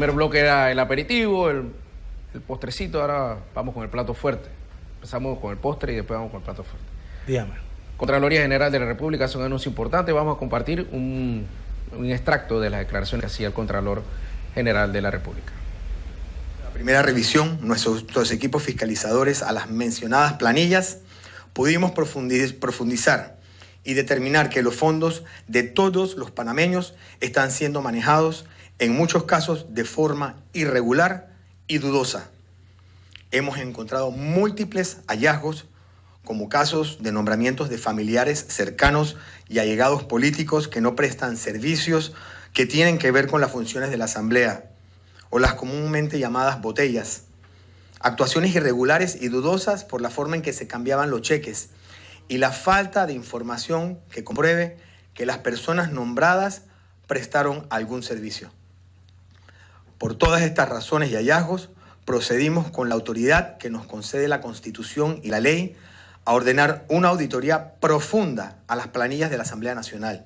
primer bloque era el aperitivo, el postrecito, ahora vamos con el plato fuerte. Empezamos con el postre y después vamos con el plato fuerte. Dígame. Contraloría General de la República hace un anuncio importante. Vamos a compartir un extracto de las declaraciones que hacía el Contralor General de la República. La primera revisión, nuestros equipos fiscalizadores a las mencionadas planillas, pudimos profundizar y determinar que los fondos de todos los panameños están siendo manejados, en muchos casos, de forma irregular y dudosa. Hemos encontrado múltiples hallazgos, como casos de nombramientos de familiares cercanos y allegados políticos que no prestan servicios que tienen que ver con las funciones de la Asamblea, o las comúnmente llamadas botellas. Actuaciones irregulares y dudosas por la forma en que se cambiaban los cheques y la falta de información que compruebe que las personas nombradas prestaron algún servicio. Por todas estas razones y hallazgos, procedimos con la autoridad que nos concede la Constitución y la ley a ordenar una auditoría profunda a las planillas de la Asamblea Nacional,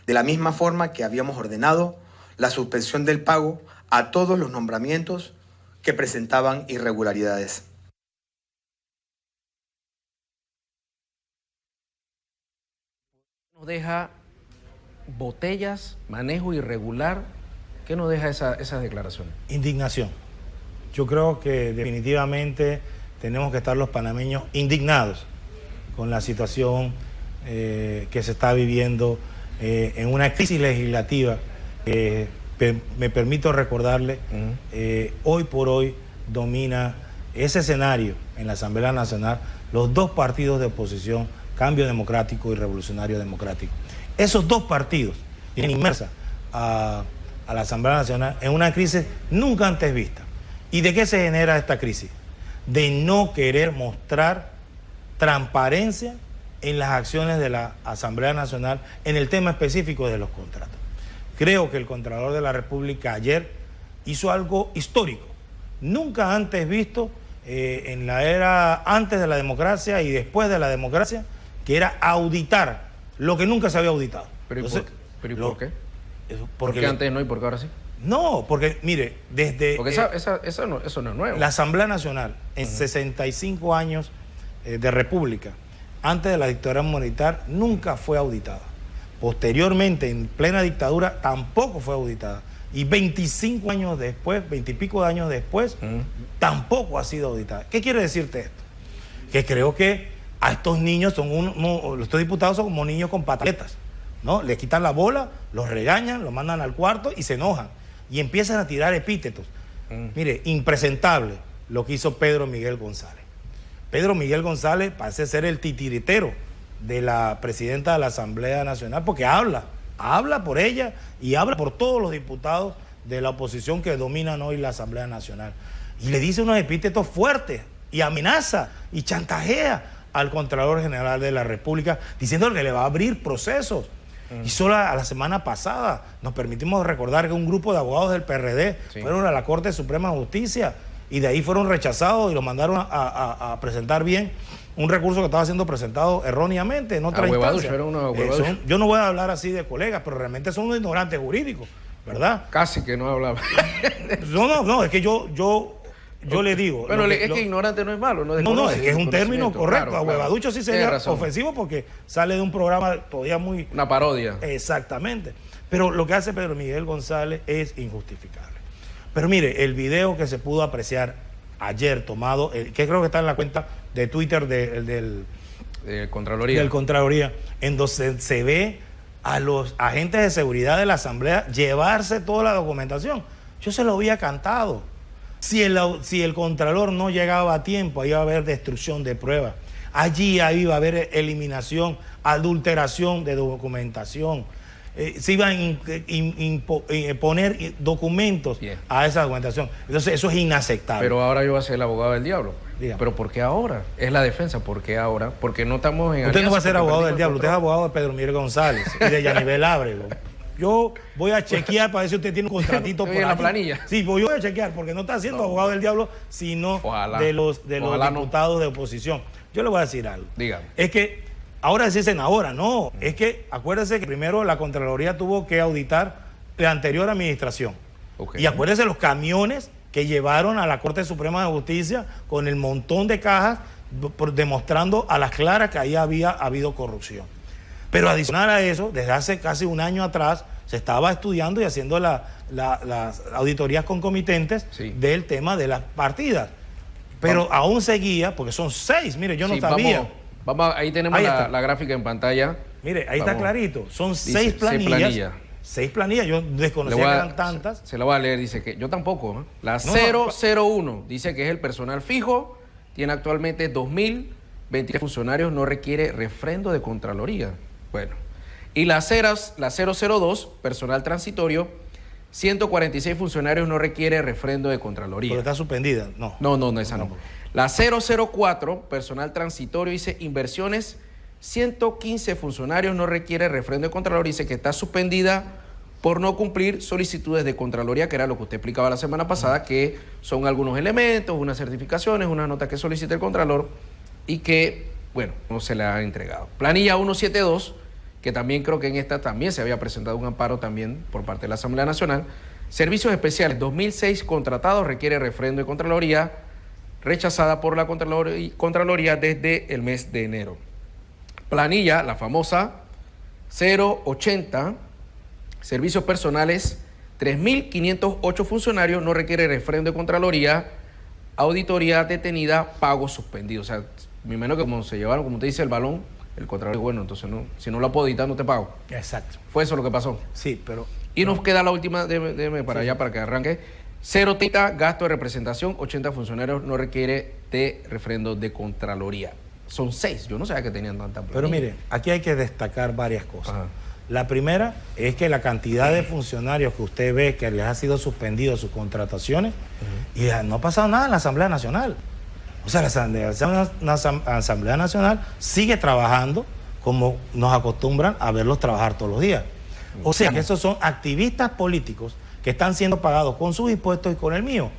de la misma forma que habíamos ordenado la suspensión del pago a todos los nombramientos que presentaban irregularidades. Nos deja botellas, manejo irregular. ¿Qué nos deja esas declaraciones? Indignación. Yo creo que definitivamente tenemos que estar los panameños indignados con la situación que se está viviendo en una crisis legislativa que me permito recordarle, hoy por hoy domina ese escenario en la Asamblea Nacional los dos partidos de oposición, Cambio Democrático y Revolucionario Democrático. Esos dos partidos tienen inmersa a la Asamblea Nacional en una crisis nunca antes vista. ¿Y de qué se genera esta crisis? De no querer mostrar transparencia en las acciones de la Asamblea Nacional en el tema específico de los contratos. Creo que el Contralor de la República ayer hizo algo histórico, nunca antes visto en la era antes de la democracia y después de la democracia, que era auditar lo que nunca se había auditado. ¿Pero y por qué? ¿Por qué antes no y por qué ahora sí? No, porque mire, desde... Porque eso no es nuevo. La Asamblea Nacional, en 65 años de república, antes de la dictadura militar, nunca fue auditada. Posteriormente, en plena dictadura, tampoco fue auditada. Y 25 años después, 20 y pico de años después, tampoco ha sido auditada. ¿Qué quiere decirte esto? Que creo que a estos niños, estos diputados son como niños con pataletas, ¿no? Les quitan la bola, los regañan, los mandan al cuarto y se enojan. Y empiezan a tirar epítetos. Mire, impresentable lo que hizo Pedro Miguel González. Pedro Miguel González parece ser el titiritero de la presidenta de la Asamblea Nacional, porque habla por ella y habla por todos los diputados de la oposición que dominan hoy la Asamblea Nacional. Y le dice unos epítetos fuertes y amenaza y chantajea al Contralor General de la República, diciendo que le va a abrir procesos. Y solo a la semana pasada nos permitimos recordar que un grupo de abogados del PRD fueron a la Corte Suprema de Justicia y de ahí fueron rechazados y lo mandaron a presentar bien un recurso que estaba siendo presentado erróneamente en otra instancia. Yo no voy a hablar así de colegas, pero realmente son unos ignorantes jurídicos, ¿verdad? Casi que no hablaba. No, es que yo le digo... Bueno, es que ignorante no es malo. No, es que es un término correcto. Claro, Ahuevaducho sí sería ofensivo porque sale de un programa todavía muy... Una parodia. Exactamente. Pero lo que hace Pedro Miguel González es injustificable. Pero mire, el video que se pudo apreciar ayer tomado, que creo que está en la cuenta de Twitter del Contraloría, en donde se ve a los agentes de seguridad de la Asamblea llevarse toda la documentación. Yo se lo había cantado. Si el Contralor no llegaba a tiempo, ahí iba a haber destrucción de pruebas. Allí iba a haber eliminación, adulteración de documentación. Se iban a poner documentos a esa documentación. Entonces eso es inaceptable. Pero ahora yo voy a ser el abogado del diablo. Dígame. ¿Pero por qué ahora? Es la defensa. ¿Por qué ahora? Porque no estamos en... Usted no va a ser abogado del diablo. Usted es abogado de Pedro Miguel González y de Yanivel Ábrego. Yo voy a chequear para ver si usted tiene un contratito por la planilla. Sí, pues yo voy a chequear porque no está siendo abogado del diablo, sino de los diputados de oposición. Yo le voy a decir algo. Dígame. Es que ahora dicen ahora, no. Es que acuérdese que primero la Contraloría tuvo que auditar la anterior administración. Y acuérdense los camiones que llevaron a la Corte Suprema de Justicia con el montón de cajas demostrando a las claras que ahí había habido corrupción. Pero adicional a eso, desde hace casi un año atrás, se estaba estudiando y haciendo las auditorías concomitentes del tema de las partidas. Pero aún seguía, porque son 6, mire, yo no sabía. Vamos, ahí tenemos la gráfica en pantalla. Mire, ahí está clarito, son 6 planillas. 6 planillas, yo desconocía que eran tantas. Se lo voy a leer, dice que yo tampoco, ¿eh? La 001 dice que es el personal fijo, tiene actualmente 2.023 funcionarios, no requiere refrendo de Contraloría. Bueno, y la 002, personal transitorio, 146 funcionarios, no requiere refrendo de Contraloría. Pero está suspendida, no. No, esa no. La 004, personal transitorio, dice inversiones, 115 funcionarios, no requiere refrendo de Contraloría, dice que está suspendida por no cumplir solicitudes de Contraloría, que era lo que usted explicaba la semana pasada, que son algunos elementos, unas certificaciones, unas notas que solicita el Contralor y que, bueno, no se le ha entregado. Planilla 172, que también creo que en esta también se había presentado un amparo también por parte de la Asamblea Nacional. Servicios especiales, 2006 contratados, requiere refrendo de Contraloría, rechazada por la Contraloría desde el mes de enero. Planilla, la famosa 080, servicios personales, 3.508 funcionarios, no requiere refrendo de Contraloría, auditoría detenida, pago suspendido. O sea, me imagino que como se llevaron, como usted dice, el balón, el Contralor dijo, bueno, entonces no, si no lo puedo editar, no te pago. Exacto. Fue eso lo que pasó. Sí, pero... Y nos queda la última, déjeme para allá para que arranque. 030, gasto de representación, 80 funcionarios, no requiere de refrendo de Contraloría. Son 6, yo no sabía que tenían tanta planilla. Pero mire, aquí hay que destacar varias cosas. La primera es que la cantidad de funcionarios que usted ve que les ha sido suspendido sus contrataciones y no ha pasado nada en la Asamblea Nacional. O sea, la Asamblea Nacional sigue trabajando como nos acostumbran a verlos trabajar todos los días. O sea, que esos son activistas políticos que están siendo pagados con sus impuestos y con el mío.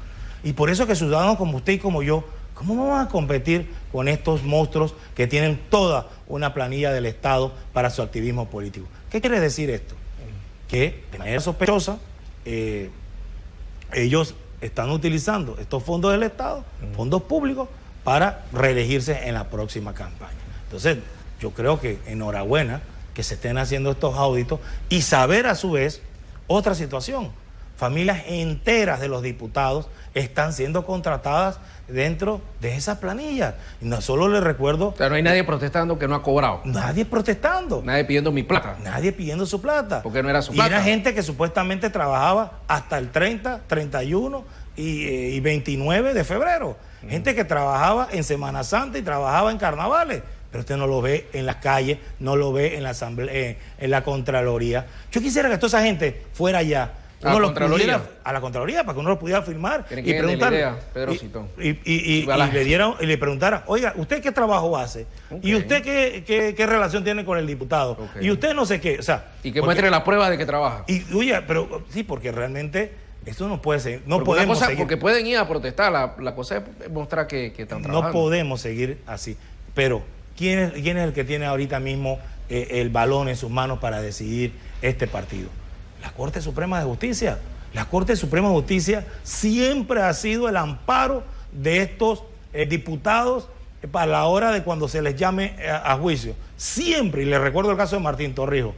Y por eso que ciudadanos como usted y como yo, ¿cómo vamos a competir con estos monstruos que tienen toda una planilla del Estado para su activismo político? ¿Qué quiere decir esto? Que de manera sospechosa ellos están utilizando estos fondos del Estado, fondos públicos, para reelegirse en la próxima campaña. Entonces, yo creo que enhorabuena que se estén haciendo estos auditos y saber a su vez otra situación. Familias enteras de los diputados están siendo contratadas dentro de esa planilla. Y no solo les recuerdo... O sea, no hay nadie protestando que no ha cobrado. Nadie protestando. Nadie pidiendo mi plata. Nadie pidiendo su plata. Porque no era su plata. Y era gente que supuestamente trabajaba hasta el 30, 31 y 29 de febrero. Gente que trabajaba en Semana Santa y trabajaba en carnavales. Pero usted no lo ve en las calles, no lo ve en la asamblea, en la Contraloría. Yo quisiera que toda esa gente fuera allá. A la Contraloría. A la Contraloría, para que uno lo pudiera firmar y preguntarle. Y le preguntara, oiga, ¿usted qué trabajo hace? ¿Y usted qué relación tiene con el diputado? Y usted no sé qué. O sea, y que muestre la prueba de que trabaja. Y oye, pero sí, porque realmente esto no puede ser. No podemos seguir. Porque pueden ir a protestar. La cosa es mostrar que están trabajando. No podemos seguir así. Pero, ¿quién es el que tiene ahorita mismo el balón en sus manos para decidir este partido? La Corte Suprema de Justicia. La Corte Suprema de Justicia siempre ha sido el amparo de estos diputados para la hora de cuando se les llame a juicio. Siempre, y le recuerdo el caso de Martín Torrijos.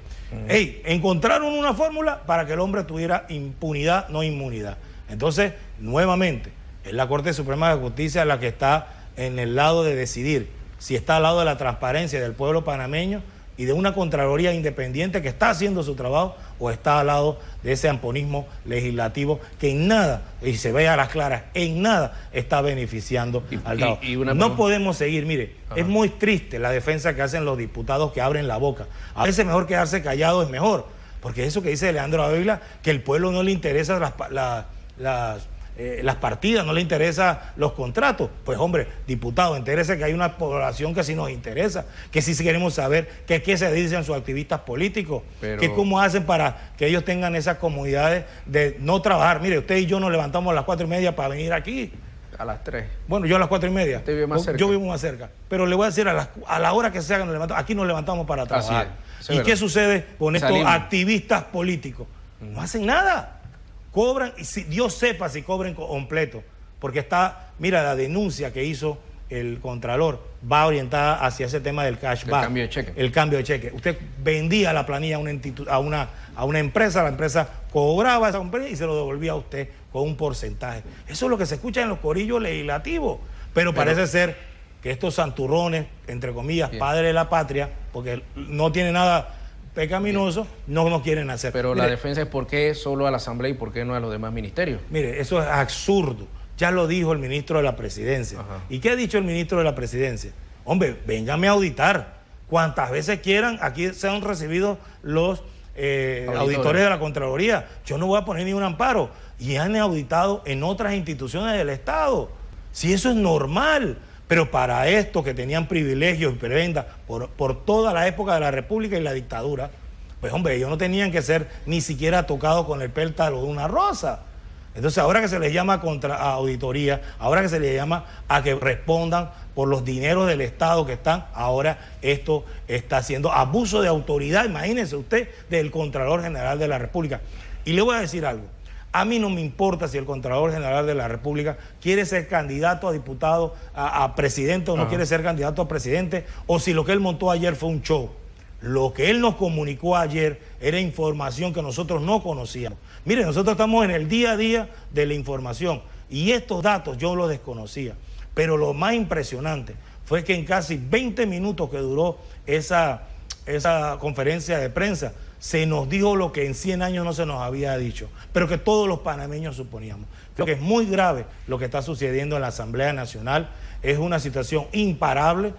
Encontraron una fórmula para que el hombre tuviera impunidad, no inmunidad. Entonces, nuevamente, es la Corte Suprema de Justicia la que está en el lado de decidir si está al lado de la transparencia del pueblo panameño y de una Contraloría independiente que está haciendo su trabajo, o está al lado de ese amponismo legislativo que en nada, y se ve a las claras, en nada está beneficiando al Estado. No podemos seguir, mire, es muy triste la defensa que hacen los diputados que abren la boca. A veces mejor quedarse callado es mejor, porque eso que dice Leandro Ávila, que el pueblo no le interesa las partidas, no le interesan los contratos. Pues hombre, diputado, entérese que hay una población que sí nos interesa, que sí queremos saber qué se dicen sus activistas políticos, que cómo hacen para que ellos tengan esas comodidades de no trabajar. Mire, usted y yo nos levantamos a las 4:30 para venir aquí. A las 3. Bueno, yo a las 4:30. Usted vive más cerca. Yo vivo más cerca. Pero le voy a decir, a la hora que sea que nos levantamos, aquí nos levantamos para trabajar. ¿Y qué sucede con estos activistas políticos? No hacen nada. cobran, y si Dios sepa si cobren completo, porque está, mira, la denuncia que hizo el Contralor va orientada hacia ese tema del cashback. El cambio de cheque. El cambio de cheque. Usted vendía la planilla a una empresa, la empresa cobraba esa compañía y se lo devolvía a usted con un porcentaje. Eso es lo que se escucha en los corillos legislativos. Pero parece ser que estos santurrones, entre comillas, padres de la patria, porque no tiene nada pecaminoso, no quieren hacer. Pero mire, la defensa es por qué solo a la Asamblea y por qué no a los demás ministerios. Mire, eso es absurdo. Ya lo dijo el ministro de la Presidencia. Ajá. ¿Y qué ha dicho el ministro de la Presidencia? Hombre, véngame a auditar. Cuantas veces quieran, aquí se han recibido los auditores de la Contraloría. Yo no voy a poner ni un amparo. Y han auditado en otras instituciones del Estado. Si eso es normal. Pero para estos que tenían privilegios y prebendas por toda la época de la República y la dictadura, pues hombre, ellos no tenían que ser ni siquiera tocados con el pétalo de una rosa. Entonces, ahora que se les llama a auditoría, ahora que se les llama a que respondan por los dineros del Estado que están, ahora esto está haciendo abuso de autoridad, imagínense usted, del Contralor General de la República. Y le voy a decir algo, a mí no me importa si el Contralor General de la República quiere ser candidato a diputado, a presidente o no quiere ser candidato a presidente, o si lo que él montó ayer fue un show. Lo que él nos comunicó ayer era información que nosotros no conocíamos. Mire, nosotros estamos en el día a día de la información y estos datos yo los desconocía. Pero lo más impresionante fue que en casi 20 minutos que duró esa conferencia de prensa, se nos dijo lo que en 100 años no se nos había dicho, pero que todos los panameños suponíamos. Creo que es muy grave lo que está sucediendo en la Asamblea Nacional. Es una situación imparable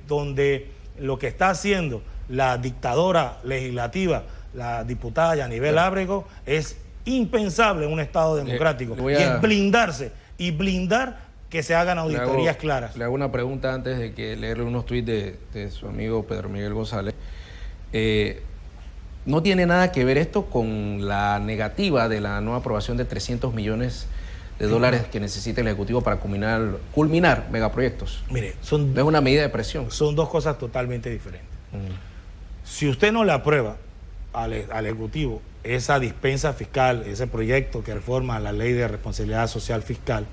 donde lo que está haciendo la dictadora legislativa, la diputada Yanibel Ábrego, es impensable en un Estado democrático. Y es blindarse y blindar que se hagan auditorías claras. Le hago una pregunta antes de que leerle unos tuits de su amigo Pedro Miguel González. ¿No tiene nada que ver esto con la negativa de la no aprobación de 300 millones de dólares que necesita el Ejecutivo para culminar megaproyectos? Mire, no es una medida de presión. Son dos cosas totalmente diferentes. Si usted no le aprueba al Ejecutivo esa dispensa fiscal, ese proyecto que reforma la Ley de Responsabilidad Social Fiscal,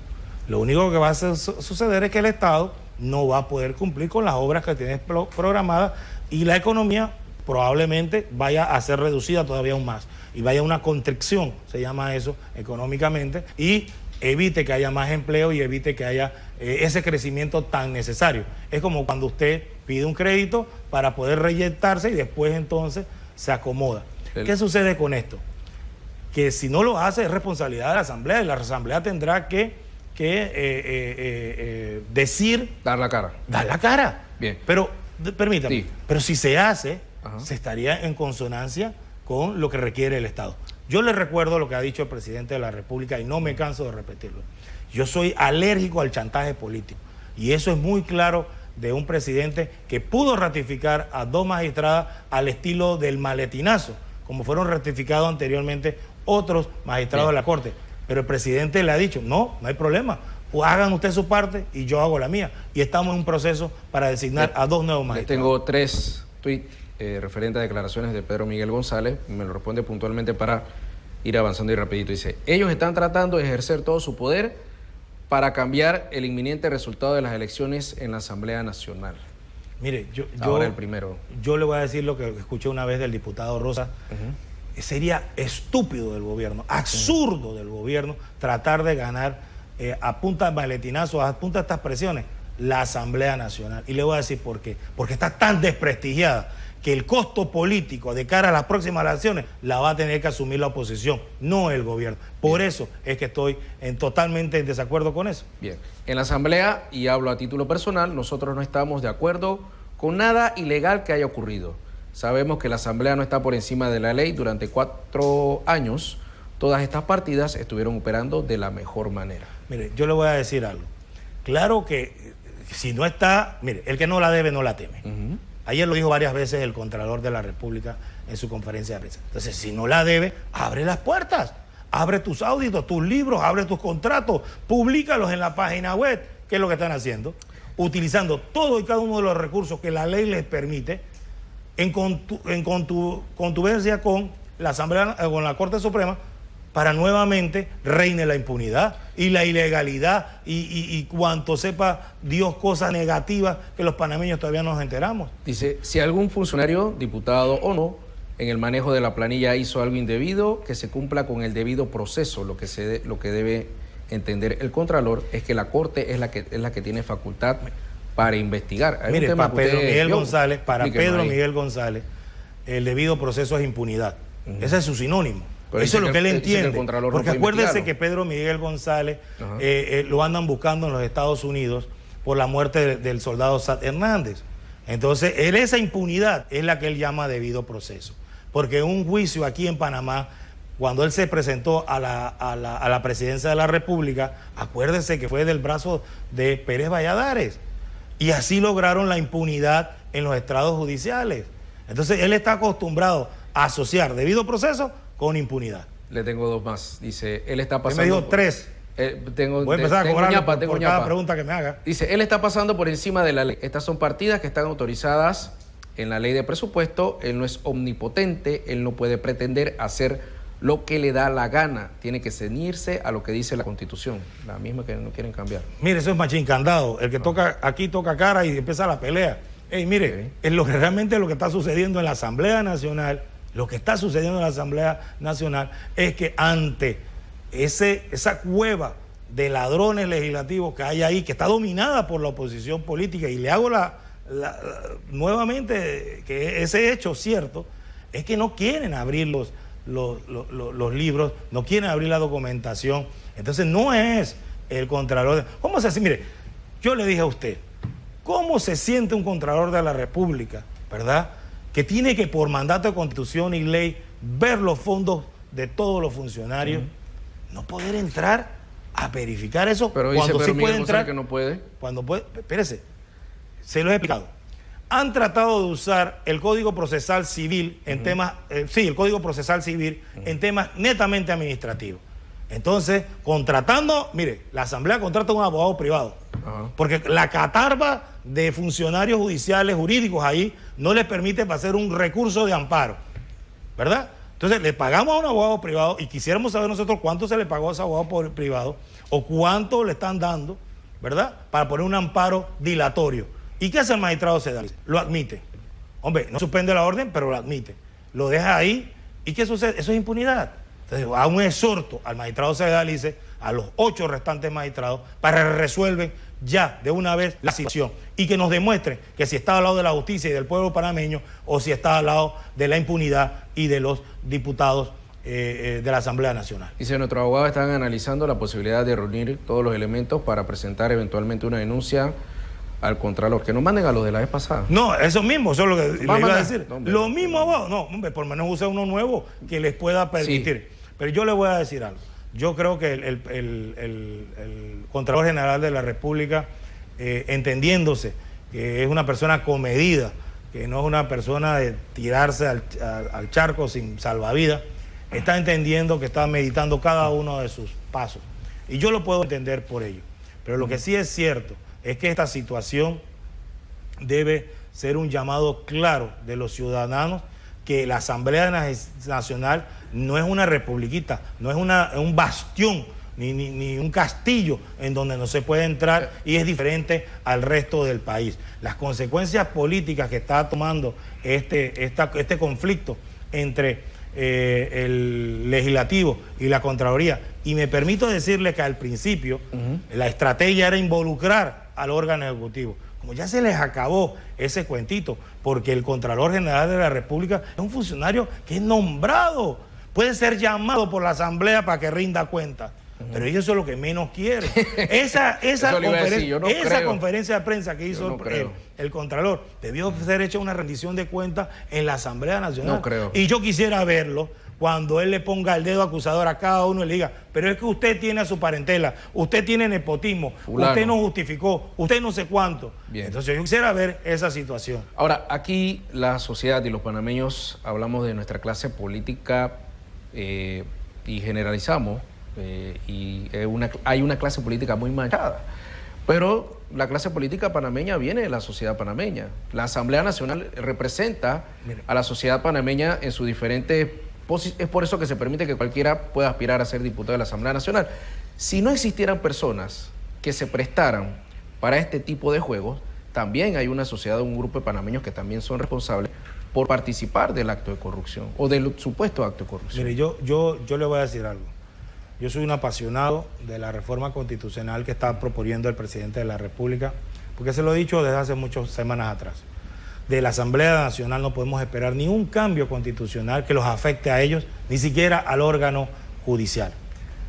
lo único que va a suceder es que el Estado no va a poder cumplir con las obras que tiene programadas y la economía probablemente vaya a ser reducida todavía aún más y vaya a una constricción, se llama eso económicamente, y evite que haya más empleo y evite que haya ese crecimiento tan necesario. Es como cuando usted pide un crédito para poder reinyectarse y después entonces se acomoda. ¿Qué sucede con esto? Que si no lo hace es responsabilidad de la Asamblea y la Asamblea tendrá que decir... Dar la cara. Dar la cara. Bien. Pero, permítame, sí. Pero si se hace, se estaría en consonancia con lo que requiere el Estado. Yo le recuerdo lo que ha dicho el presidente de la República y no me canso de repetirlo. Yo soy alérgico al chantaje político y eso es muy claro de un presidente que pudo ratificar a 2 magistradas al estilo del maletinazo, como fueron ratificados anteriormente otros magistrados de la Corte. Pero el presidente le ha dicho, no hay problema, pues hagan usted su parte y yo hago la mía. Y estamos en un proceso para designar a 2 nuevos magistrados. Tengo 3 tweets referentes a declaraciones de Pedro Miguel González, me lo responde puntualmente para ir avanzando y rapidito. Dice, ellos están tratando de ejercer todo su poder para cambiar el inminente resultado de las elecciones en la Asamblea Nacional. Mire, Ahora el primero. Yo le voy a decir lo que escuché una vez del diputado Rosa. Sería estúpido del gobierno, absurdo del gobierno, tratar de ganar a punta de maletinazos, a punta de estas presiones, la Asamblea Nacional. Y le voy a decir por qué. Porque está tan desprestigiada que el costo político de cara a las próximas elecciones la va a tener que asumir la oposición, no el gobierno. Por eso es que estoy totalmente en desacuerdo con eso. Bien, en la Asamblea, y hablo a título personal, nosotros no estamos de acuerdo con nada ilegal que haya ocurrido. Sabemos que la Asamblea no está por encima de la ley. Durante 4 años, todas estas partidas estuvieron operando de la mejor manera. Mire, yo le voy a decir algo. Claro que si no está, mire, el que no la debe no la teme. Ayer lo dijo varias veces el Contralor de la República en su conferencia de prensa. Entonces, si no la debe, abre las puertas, abre tus auditos, tus libros, abre tus contratos, públicalos en la página web, que es lo que están haciendo, utilizando todo y cada uno de los recursos que la ley les permite en contuvencia con la Asamblea, con la Corte Suprema, para nuevamente reine la impunidad y la ilegalidad y cuanto sepa Dios cosas negativas que los panameños todavía no nos enteramos. Dice, si algún funcionario, diputado o no, en el manejo de la planilla hizo algo indebido, que se cumpla con el debido proceso. Lo que debe entender el Contralor es que la Corte es la que tiene facultad para investigar. Mire, para Pedro Miguel González, el debido proceso es impunidad. Ese es su sinónimo. Pero eso es lo que él entiende. Porque acuérdese que Pedro Miguel González lo andan buscando en los Estados Unidos por la muerte del soldado Sad Hernández. Entonces, esa impunidad es la que él llama debido proceso. Porque en un juicio aquí en Panamá, cuando él se presentó a la presidencia de la República, acuérdese que fue del brazo de Pérez Valladares. Y así lograron la impunidad en los estrados judiciales. Entonces, él está acostumbrado a asociar debido proceso con impunidad. Le tengo dos más. Dice, él está pasando... Él me dijo tres. Voy a empezar a cobrarle por cada pregunta que me haga. Dice, él está pasando por encima de la ley. Estas son partidas que están autorizadas en la ley de presupuesto. Él no es omnipotente, él no puede pretender hacer lo que le da la gana. Tiene que ceñirse a lo que dice la Constitución, la misma que no quieren cambiar. Mire, eso es machín candado. El que toca aquí toca cara y empieza la pelea. Mire, es realmente lo que está sucediendo en la Asamblea Nacional. Lo que está sucediendo en la Asamblea Nacional es que ante esa cueva de ladrones legislativos que hay ahí, que está dominada por la oposición política, y le hago nuevamente que ese hecho cierto, es que no quieren abrir los libros, no quieren abrir la documentación. Entonces no es el Contralor. ¿Cómo se hace? Mire, yo le dije a usted, ¿cómo se siente un Contralor de la República, verdad? Que tiene que, por mandato de Constitución y ley, ver los fondos de todos los funcionarios, no poder entrar a verificar eso. Pero cuando dice, sí puede entrar, que no puede. Cuando puede, espérese, se lo he explicado. Han tratado de usar el Código Procesal Civil en temas, el Código Procesal Civil en temas netamente administrativos. Entonces, contratando, mire, la Asamblea contrata a un abogado privado, porque la catarba de funcionarios judiciales, jurídicos ahí, no les permite hacer un recurso de amparo, ¿verdad? Entonces, le pagamos a un abogado privado y quisiéramos saber nosotros cuánto se le pagó a ese abogado privado o cuánto le están dando, ¿verdad? Para poner un amparo dilatorio. ¿Y qué hace el magistrado Sedalice? Lo admite. Hombre, no suspende la orden, pero lo admite. Lo deja ahí. ¿Y qué sucede? Eso es impunidad. Entonces, a un exhorto al magistrado Sedalice, a los 8 restantes magistrados, para que resuelven ya de una vez la situación y que nos demuestren que si está al lado de la justicia y del pueblo panameño o si está al lado de la impunidad y de los diputados de la Asamblea Nacional. Dice, nuestros abogados están analizando la posibilidad de reunir todos los elementos para presentar eventualmente una denuncia al Contralor, que nos manden a los de la vez pasada. No, eso mismo, eso es lo que le iba a decir. No, lo mismo abogados, no, hombre, por lo menos use uno nuevo que les pueda permitir. Sí. Pero yo le voy a decir algo. Yo creo que el Contralor General de la República, entendiéndose que es una persona comedida, que no es una persona de tirarse al charco sin salvavidas, está entendiendo que está meditando cada uno de sus pasos. Y yo lo puedo entender por ello. Pero lo que sí es cierto es que esta situación debe ser un llamado claro de los ciudadanos, que la Asamblea Nacional no es una republiquita, no es un bastión ni un castillo en donde no se puede entrar y es diferente al resto del país. Las consecuencias políticas que está tomando este conflicto entre el legislativo y la Contraloría, y me permito decirle que al principio la estrategia era involucrar al órgano ejecutivo. Como ya se les acabó ese cuentito, porque el Contralor General de la República es un funcionario que es nombrado, puede ser llamado por la Asamblea para que rinda cuenta, pero eso es lo que menos quiere. Esa conferencia de prensa que hizo el Contralor debió ser hecha una rendición de cuentas en la Asamblea Nacional. No creo. Y yo quisiera verlo cuando él le ponga el dedo acusador a cada uno y le diga, pero es que usted tiene a su parentela, usted tiene nepotismo, usted no justificó, usted no sé cuánto. Bien. Entonces yo quisiera ver esa situación. Ahora, aquí la sociedad y los panameños hablamos de nuestra clase política y generalizamos, y hay una clase política muy manchada. Pero la clase política panameña viene de la sociedad panameña. La Asamblea Nacional representa a la sociedad panameña en sus diferentes Es por eso que se permite que cualquiera pueda aspirar a ser diputado de la Asamblea Nacional. Si no existieran personas que se prestaran para este tipo de juegos, también hay una sociedad, un grupo de panameños que también son responsables por participar del acto de corrupción o del supuesto acto de corrupción. Mire, yo le voy a decir algo. Yo soy un apasionado de la reforma constitucional que está proponiendo el presidente de la República, porque se lo he dicho desde hace muchas semanas atrás. De la Asamblea Nacional no podemos esperar ni un cambio constitucional que los afecte a ellos, ni siquiera al órgano judicial.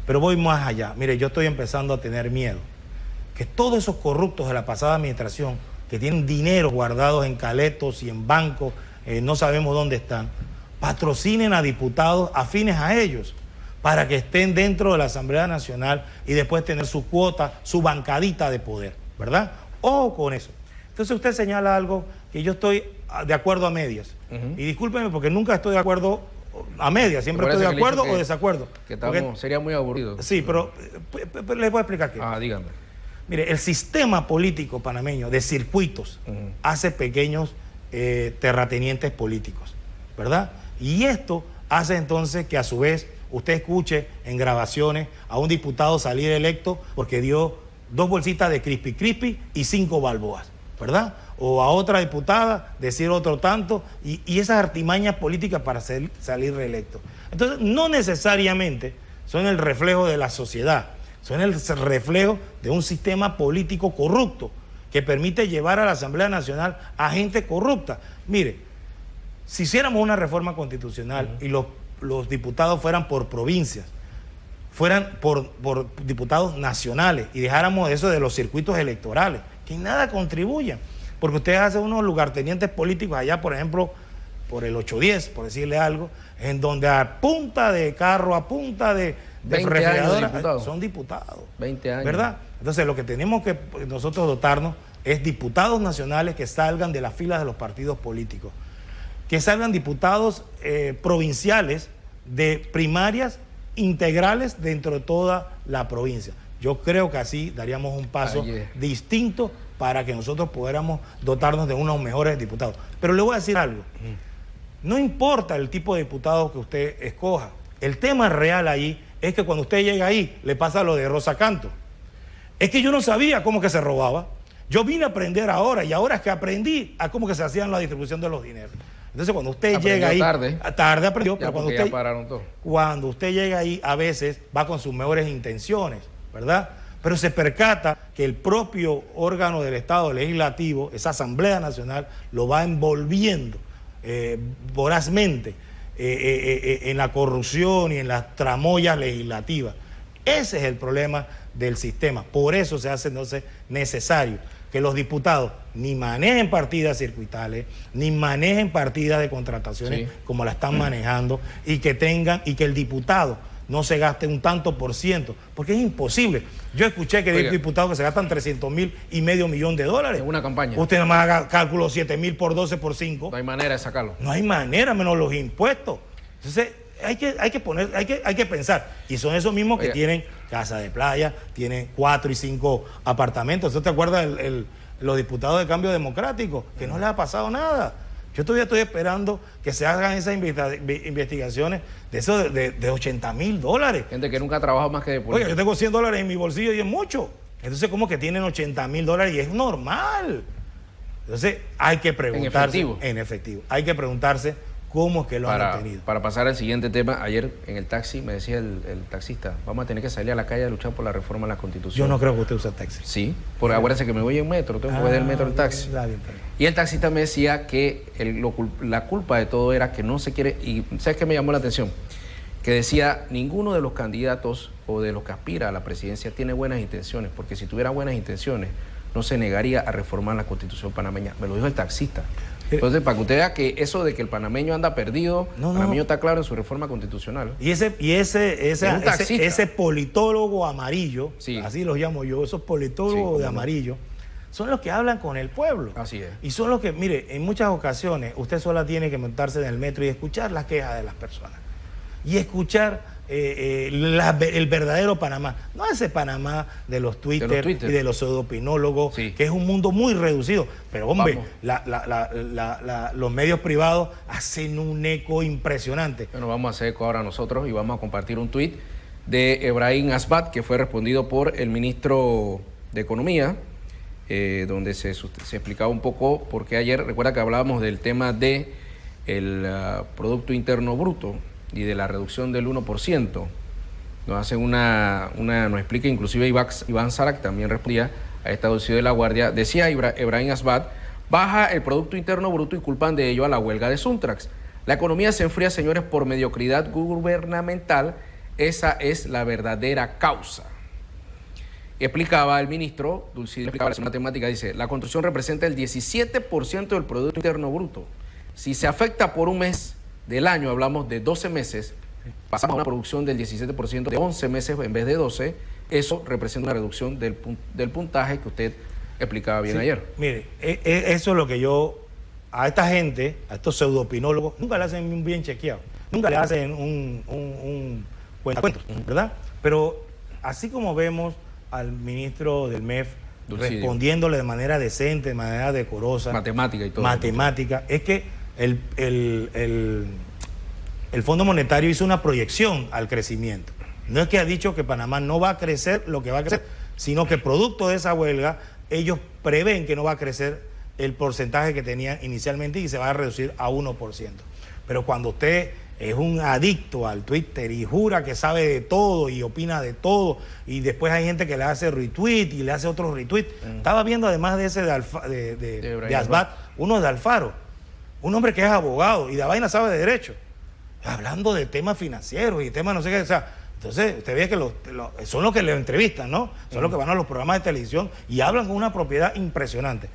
Pero voy más allá. Mire, yo estoy empezando a tener miedo que todos esos corruptos de la pasada administración, que tienen dinero guardados en caletos y en bancos, no sabemos dónde están, patrocinen a diputados afines a ellos para que estén dentro de la Asamblea Nacional y después tener su cuota, su bancadita de poder, ¿verdad? Ojo con eso. Entonces usted señala algo que yo estoy de acuerdo a medias. Y discúlpeme porque nunca estoy de acuerdo a medias, siempre estoy de acuerdo o desacuerdo. Sería muy aburrido. Sí, pero les voy a explicar qué. Dígame. Mire, el sistema político panameño de circuitos hace pequeños terratenientes políticos, ¿verdad? Y esto hace entonces que a su vez usted escuche en grabaciones a un diputado salir electo porque dio 2 bolsitas de Crispy Crispy y 5 balboas, ¿verdad? O a otra diputada decir otro tanto y esas artimañas políticas para salir reelecto. Entonces, no necesariamente son el reflejo de la sociedad, son el reflejo de un sistema político corrupto que permite llevar a la Asamblea Nacional a gente corrupta. Mire, si hiciéramos una reforma constitucional y los diputados fueran por provincias, fueran por diputados nacionales y dejáramos eso de los circuitos electorales, que en nada contribuyan, porque ustedes hacen unos lugartenientes políticos allá, por ejemplo, por el 810, por decirle algo, en donde a punta de carro, a punta de refrigeradora, son diputados. 20 años. ¿Verdad? Entonces lo que tenemos que nosotros dotarnos es diputados nacionales que salgan de las filas de los partidos políticos, que salgan diputados provinciales de primarias integrales dentro de toda la provincia. Yo creo que así daríamos un paso distinto para que nosotros pudiéramos dotarnos de unos mejores diputados. Pero le voy a decir algo. No importa el tipo de diputado que usted escoja. El tema real ahí es que cuando usted llega ahí, le pasa lo de Rosa Canto. Es que yo no sabía cómo que se robaba. Yo vine a aprender ahora y ahora es que aprendí a cómo que se hacían la distribución de los dineros. Entonces cuando usted llega ahí, tarde aprendió, pero cuando usted llega ahí a veces va con sus mejores intenciones, ¿verdad? Pero se percata que el propio órgano del Estado legislativo, esa Asamblea Nacional, lo va envolviendo vorazmente en la corrupción y en las tramoyas legislativas. Ese es el problema del sistema. Por eso se hace entonces necesario que los diputados ni manejen partidas circuitales, ni manejen partidas de contrataciones como la están manejando, y que el diputado no se gaste un tanto por ciento, porque es imposible. Yo escuché que hay diputados que se gastan 300,000 y medio millón de dólares. En una campaña. Usted nada más haga cálculo 7,000 por 12 por 5. No hay manera de sacarlo. No hay manera, menos los impuestos. Entonces, hay que pensar. Y son esos mismos que tienen casa de playa, tienen 4 y 5 apartamentos. ¿Usted te acuerda los diputados de Cambio Democrático? Que no les ha pasado nada. Yo todavía estoy esperando que se hagan esas investigaciones de eso de 80,000 dólares. Gente que nunca ha trabajado más que de política. Oye, yo tengo 100 dólares en mi bolsillo y es mucho. Entonces, ¿cómo que tienen 80,000 dólares? Y es normal. Entonces, hay que preguntarse. En efectivo. Hay que preguntarse cómo es que lo han obtenido. Para pasar al siguiente tema, ayer en el taxi me decía el taxista, vamos a tener que salir a la calle a luchar por la reforma de la Constitución. Yo no creo que usted use taxi. Sí, porque acuérdense que me voy en metro, tengo que voy del metro al taxi. Y el taxista me decía que la culpa de todo era que no se quiere, y ¿sabes qué me llamó la atención? Que decía, ninguno de los candidatos o de los que aspira a la presidencia tiene buenas intenciones, porque si tuviera buenas intenciones no se negaría a reformar la Constitución panameña. Me lo dijo el taxista. Entonces, para que usted vea que eso de que el panameño anda perdido, el panameño está claro en su reforma constitucional. Y ese politólogo amarillo, así los llamo yo, esos politólogos de amarillo, son los que hablan con el pueblo. Así es. Y son los que, mire, en muchas ocasiones usted solo tiene que montarse en el metro y escuchar las quejas de las personas. Y escuchar el verdadero Panamá, no ese Panamá de los Twitter y de los pseudopinólogos, sí, que es un mundo muy reducido. Pero hombre, los medios privados hacen un eco impresionante. Bueno, vamos a hacer eco ahora nosotros y vamos a compartir un tuit de Ebrahim Asbat, que fue respondido por el ministro de Economía, donde se explicaba un poco por qué ayer, recuerda que hablábamos del tema del Producto Interno Bruto y de la reducción del 1%. Nos hacen nos explica, inclusive Iván Sarak también respondía a esta dosis de La Guardia. Decía Ebrahim Asbat, baja el Producto Interno Bruto y culpan de ello a la huelga de Suntrax. La economía se enfría, señores, por mediocridad gubernamental. Esa es la verdadera causa. Explicaba el ministro, Dulcidio, explicaba la matemática, dice, la construcción representa el 17% del Producto Interno Bruto. Si se afecta por un mes del año, hablamos de 12 meses, pasamos a una producción del 17% de 11 meses en vez de 12, eso representa una reducción del puntaje que usted explicaba bien ayer. Mire, eso es lo que yo, a esta gente, a estos pseudopinólogos, nunca le hacen un bien chequeado, nunca le hacen un cuentacuentos, ¿verdad? Pero así como vemos al ministro del MEF Dulcidio respondiéndole de manera decente, de manera decorosa, matemática y todo. Matemática, es que el Fondo Monetario hizo una proyección al crecimiento. No es que ha dicho que Panamá no va a crecer lo que va a crecer, sino que producto de esa huelga, ellos prevén que no va a crecer el porcentaje que tenían inicialmente y se va a reducir a 1%. Pero cuando usted es un adicto al Twitter y jura que sabe de todo y opina de todo, y después hay gente que le hace retweet y le hace otro retweet. Estaba viendo además de ese de Asbat, uno de Alfaro, un hombre que es abogado y de vaina sabe de derecho, hablando de temas financieros y temas no sé qué, o sea, entonces usted ve que son los que le entrevistan, ¿no? Son los que van a los programas de televisión y hablan con una propiedad impresionante.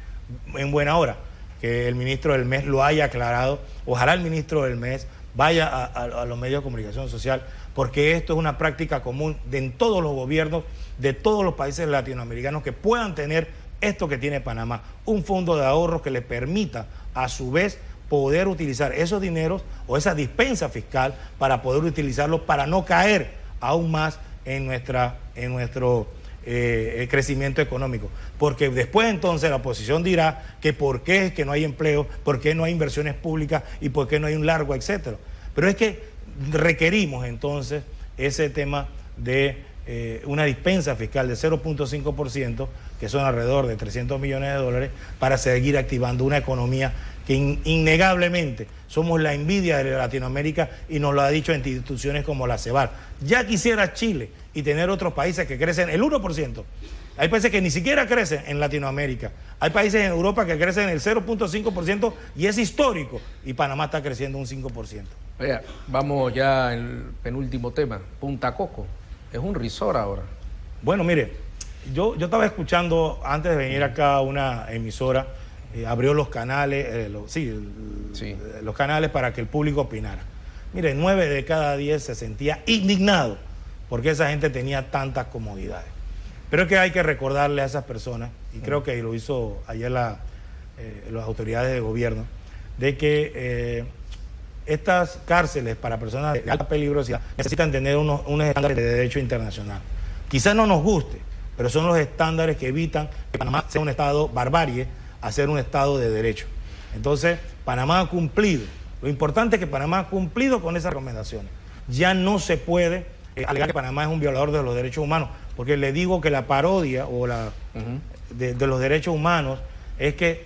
En buena hora que el ministro del MES lo haya aclarado, ojalá el ministro del MES vaya a los medios de comunicación social, porque esto es una práctica común en todos los gobiernos de todos los países latinoamericanos que puedan tener esto que tiene Panamá, un fondo de ahorros que le permita a su vez poder utilizar esos dineros o esa dispensa fiscal para poder utilizarlos para no caer aún más en nuestro crecimiento económico. Porque después entonces la oposición dirá que por qué es que no hay empleo, por qué no hay inversiones públicas y por qué no hay un largo, etcétera. Pero es que requerimos entonces ese tema de una dispensa fiscal de 0.5%, que son alrededor de 300 millones de dólares, para seguir activando una economía que innegablemente somos la envidia de Latinoamérica y nos lo ha dicho instituciones como la CEBAR. Ya quisiera Chile y tener otros países que crecen el 1%. Hay países que ni siquiera crecen en Latinoamérica. Hay países en Europa que crecen el 0.5% y es histórico. Y Panamá está creciendo un 5%. Oiga, vamos ya al penúltimo tema. Punta Coco. Es un resort ahora. Bueno, mire, yo estaba escuchando antes de venir acá una emisora, abrió los canales, los canales para que el público opinara. Mire, 9 de cada 10 se sentía indignado porque esa gente tenía tantas comodidades. Pero es que hay que recordarle a esas personas, y creo que lo hizo ayer las autoridades de gobierno, de que estas cárceles para personas de alta peligrosidad necesitan tener unos estándares de derecho internacional. Quizás no nos guste, pero son los estándares que evitan que Panamá sea un estado barbarie a ser un estado de derecho. Entonces, Panamá ha cumplido. Lo importante es que Panamá ha cumplido con esas recomendaciones. Ya no se puede alegar que Panamá es un violador de los derechos humanos, porque le digo que la parodia o de los derechos humanos es que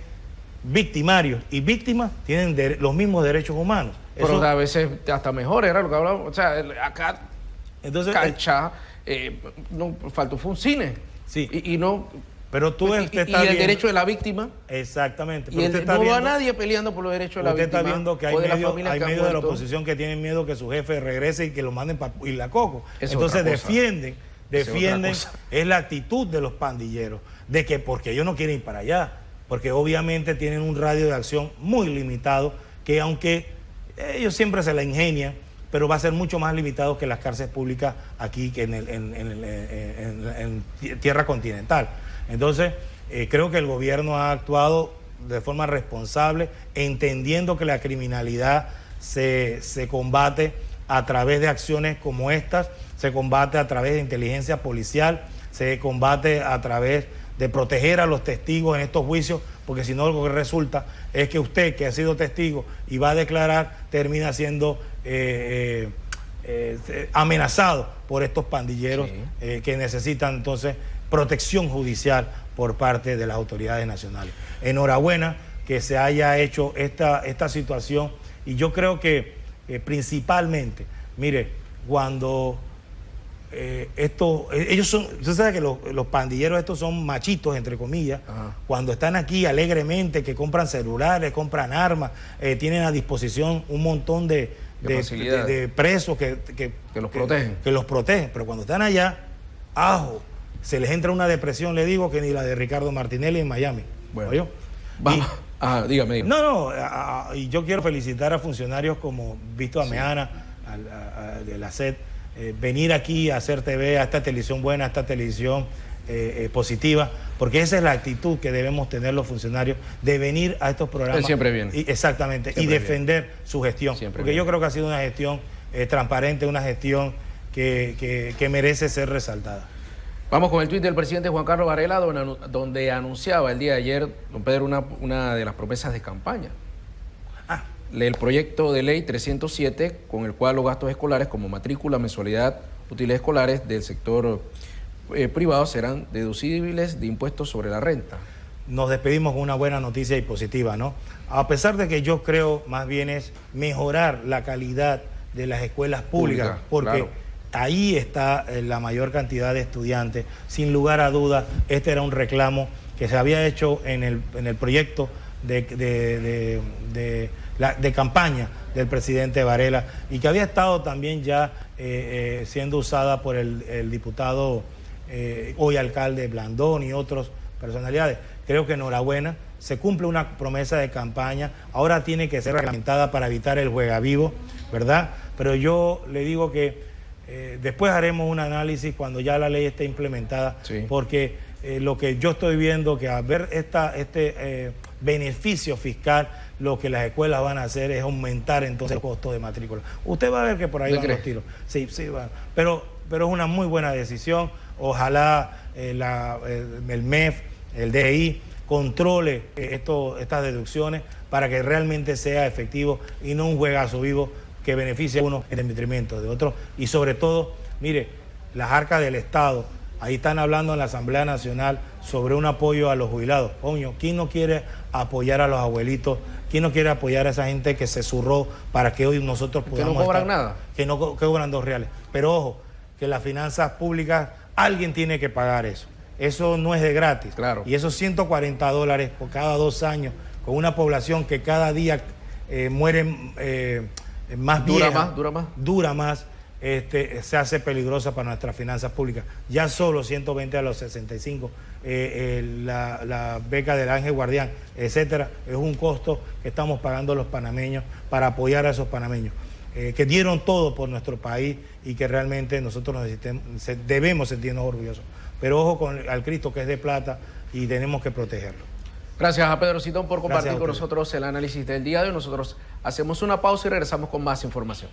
victimarios y víctimas tienen los mismos derechos humanos. Pero eso, a veces hasta mejor era lo que hablábamos. O sea, acá, entonces, cancha, no, faltó fue un cine. Sí. Y no... Pero tú y el derecho de la víctima. Exactamente. Pero y no va nadie peleando por los derechos de la víctima. Usted está viendo que hay medios de la oposición que tienen miedo que su jefe regrese y que lo manden para Isla Coco. Entonces defienden, es la actitud de los pandilleros, de que porque ellos no quieren ir para allá, porque obviamente tienen un radio de acción muy limitado, que aunque ellos siempre se la ingenian, pero va a ser mucho más limitado que las cárceles públicas aquí que en tierra continental. Entonces, creo que el gobierno ha actuado de forma responsable, entendiendo que la criminalidad se combate a través de acciones como estas, se combate a través de inteligencia policial, se combate a través de proteger a los testigos en estos juicios, porque si no lo que resulta es que usted, que ha sido testigo y va a declarar, termina siendo amenazado por estos pandilleros, sí, que necesitan entonces protección judicial por parte de las autoridades nacionales. Enhorabuena que se haya hecho esta situación, y yo creo que principalmente, mire, cuando ellos son, usted sabe que los pandilleros estos son machitos, entre comillas. Ajá. Cuando están aquí alegremente, que compran celulares, compran armas, tienen a disposición un montón de presos que los protegen. Que los protegen, pero cuando están allá, se les entra una depresión, le digo, que ni la de Ricardo Martinelli en Miami. Bueno, vamos. Dígame. Y yo quiero felicitar a funcionarios como Víctor Ameana, de la SED, venir aquí a hacer TV, a esta televisión buena, a esta televisión positiva, porque esa es la actitud que debemos tener los funcionarios, de venir a estos programas. Siempre bien. Exactamente, siempre y defender bien su gestión. Siempre porque bien. Yo creo que ha sido una gestión transparente, una gestión que merece ser resaltada. Vamos con el tuit del presidente Juan Carlos Varela, donde anunciaba el día de ayer, don Pedro, una de las promesas de campaña. El proyecto de ley 307, con el cual los gastos escolares como matrícula, mensualidad, útiles escolares del sector privado serán deducibles de impuestos sobre la renta. Nos despedimos con una buena noticia y positiva, ¿no? A pesar de que yo creo más bien es mejorar la calidad de las escuelas públicas, porque claro, ahí está la mayor cantidad de estudiantes. Sin lugar a dudas, este era un reclamo que se había hecho en el proyecto de campaña del presidente Varela, y que había estado también ya siendo usada por el diputado, hoy alcalde Blandón, y otras personalidades. Creo que enhorabuena, se cumple una promesa de campaña, ahora tiene que ser reglamentada para evitar el juega vivo, ¿verdad? Pero yo le digo que después haremos un análisis cuando ya la ley esté implementada, sí, porque lo que yo estoy viendo, que al ver este beneficio fiscal, lo que las escuelas van a hacer es aumentar entonces el costo de matrícula. Usted va a ver que por ahí van los tiros. Sí, va. Pero es una muy buena decisión. Ojalá el MEF, el DGI, controle estas deducciones para que realmente sea efectivo y no un juegazo vivo que beneficie a uno en detrimento de otros. Y sobre todo, mire, las arcas del Estado, ahí están hablando en la Asamblea Nacional sobre un apoyo a los jubilados. Coño, ¿quién no quiere apoyar a los abuelitos? ¿Quién no quiere apoyar a esa gente que se zurró para que hoy nosotros podamos que no cobran nada? Que no cobran 2 reales. Pero ojo, que las finanzas públicas, alguien tiene que pagar eso. Eso no es de gratis. Claro. Y esos $140 por cada 2 años, con una población que cada día muere más vieja, dura más, se hace peligrosa para nuestras finanzas públicas. Ya solo 120 a los 65, la beca del Ángel Guardián, etcétera, es un costo que estamos pagando los panameños para apoyar a esos panameños que dieron todo por nuestro país y que realmente nosotros debemos sentirnos orgullosos. Pero ojo al Cristo, que es de plata, y tenemos que protegerlo. Gracias a Pedro Citón por compartir con nosotros el análisis del día de hoy. Nosotros hacemos una pausa y regresamos con más información.